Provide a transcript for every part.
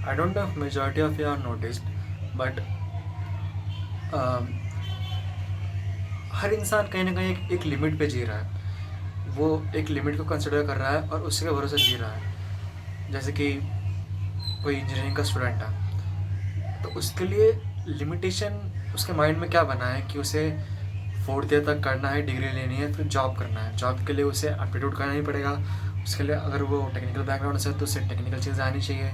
I don't know if majority of you have noticed, but हर इंसान कहीं ना कहीं एक लिमिट पे जी रहा है। वो एक लिमिट को कंसिडर कर रहा है और उसी के भरोसे जी रहा है। जैसे कि कोई इंजीनियरिंग का स्टूडेंट है, तो उसके लिए लिमिटेशन उसके माइंड में क्या बना है कि उसे फोर्थ ईयर तक करना है, डिग्री लेनी है, फिर जॉब करना है। जॉब के लिए उसे एप्टीट्यूड करना ही पड़ेगा। उसके लिए अगर वो टेक्निकल बैकग्राउंड से है तो उसे टेक्निकल चीज़ें आनी चाहिए।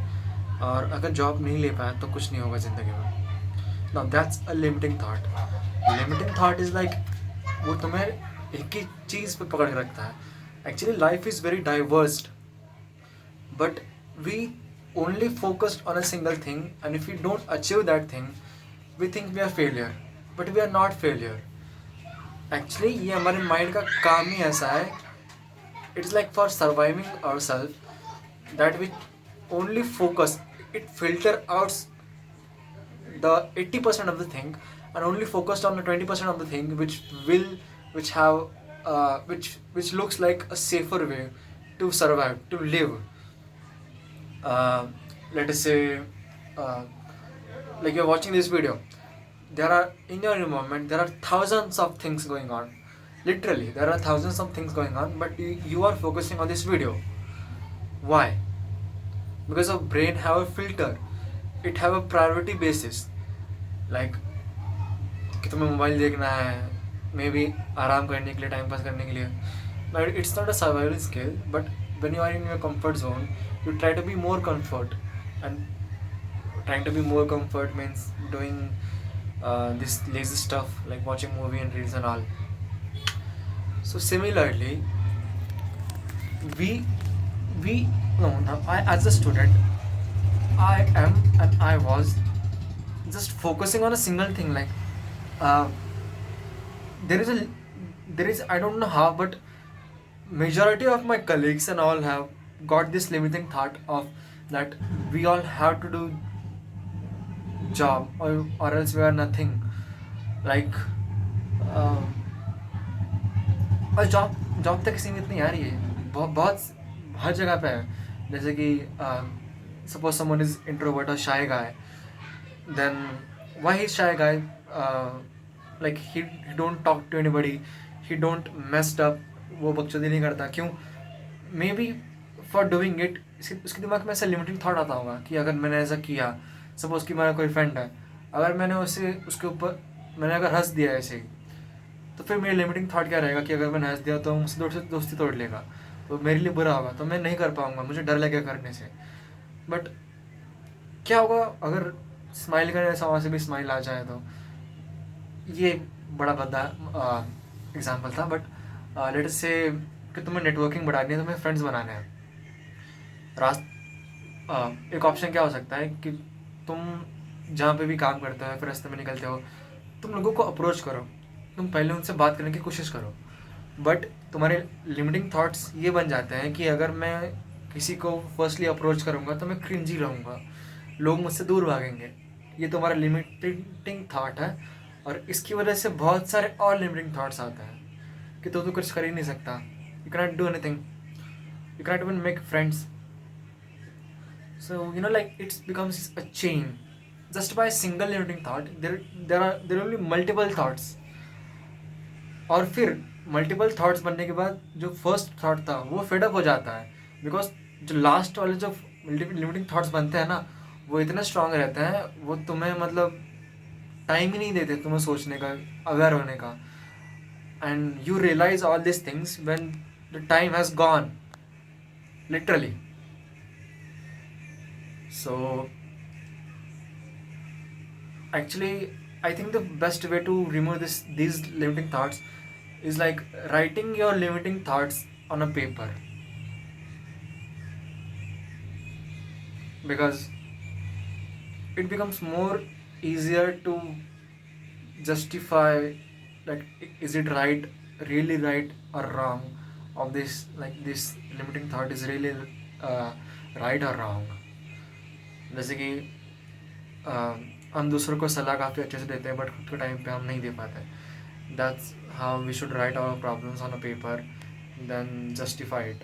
और अगर जॉब नहीं ले पाया तो कुछ नहीं होगा ज़िंदगी में। Now that's a limiting thought. Limiting thought is like वो तुम्हें एक ही चीज़ पे पकड़ के रखता है। Actually life is very divorced, but we only focused on a single thing, and if we don't achieve that thing we think we are failure, but we are not failure. Actually ये हमारे mind का काम ही ऐसा है। It's like for surviving our self that we only focus, it filter out the 80% of the thing and only focused on the 20% of the thing which have which looks like a safer way to survive, to live. uh, let us say, uh, like you're watching this video, there are in your environment there are thousands of things going on. Literally there are thousands of things going on, but you are focusing on this video. Why? Because our brain have a filter, it have a priority basis. Like कि तुम्हें mobile देखना है, may be आराम करने के लिए, time pass करने के लिए, but it's not a survival skill. But when you are in your comfort zone you try to be more comfort, and trying to be more comfort means doing this lazy stuff like watching movie and reels and all. So similarly we we no now I, as a student, I am and I was just focusing on a single thing. Like uh, there is a there is, I don't know how, but majority of my colleagues and all have got this limiting thought of that we all have to do job, or else we are nothing. Like uh, और job job तक सीमित नहीं यार, ये बहुत बहुत हर जगह पे है। जैसे कि सपोज समवन इज इंट्रोवर्ट और शाय गाय, then why he's shy guy? Like he don't talk to anybody, he don't messed up, वो बकचोदी नहीं करता, क्यों? May be for doing it उसके दिमाग में ऐसा लिमिटिंग थॉट आता होगा कि अगर मैंने ऐसा किया, सपोज कि मेरा कोई फ्रेंड है, अगर मैंने उसे उसके ऊपर मैंने अगर हंस दिया ऐसे ही, तो फिर मेरी लिमिटिंग थॉट क्या रहेगा कि अगर मैंने हंस दिया तो मुझसे दोस्ती तोड़ लेगा, तो मेरे लिए बुरा होगा, तो मैं नहीं कर पाऊंगा, मुझे डर लगेगा करने से। बट क्या होगा अगर स्माइल करने से वहाँ से भी स्माइल आ जाए? तो ये बड़ा भद्दा एग्जाम्पल था, बट लेट अस से कि तुम्हें नेटवर्किंग बढ़ानी है, तुम्हें फ्रेंड्स बनाने हैं। एक ऑप्शन क्या हो सकता है कि तुम जहाँ पे भी काम करते हो, फिर रास्ते में निकलते हो, तुम लोगों को अप्रोच करो, तुम पहले उनसे बात करने की कोशिश करो। बट तुम्हारे लिमिटिंग थॉट्स ये बन जाते हैं कि अगर मैं किसी को फर्स्टली अप्रोच करूँगा तो मैं क्रिंजी रहूँगा, लोग मुझसे दूर भागेंगे। ये तुम्हारा लिमिटिंग थाट है, और इसकी वजह से बहुत सारे और लिमिटिंग थाट्स आते हैं कि तो कुछ कर ही नहीं सकता, you cannot do anything, you cannot even make friends. So like it becomes a chain. Just by a single limiting thought, there are only multiple thoughts. और फिर मल्टीपल थॉट्स बनने के बाद जो फर्स्ट थॉट था वो फेडअप हो जाता है, बिकॉज जो लास्ट वाले जो लिमिटिंग थॉट्स बनते हैं ना, वो इतने स्ट्रांग रहते हैं, वो तुम्हें मतलब टाइम ही नहीं देते तुम्हें सोचने का, अवेयर होने का। And you realise all this things when the time has gone, literally. So actually I think the best way to remove these limiting thoughts is like writing your limiting thoughts on a paper, because it becomes more easier to justify, like is it right, really right or wrong, of this, like this limiting thought is really uh, right or wrong. जैसे कि हम दूसरों को सलाह काफ़ी अच्छे से देते हैं, बट खुद के टाइम पे हम नहीं दे पाते। That's how we should write our problems on a paper, then justify it,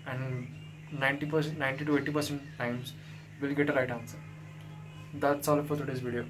and 90% 90 to 80% times we'll get a right answer. That's all for today's video.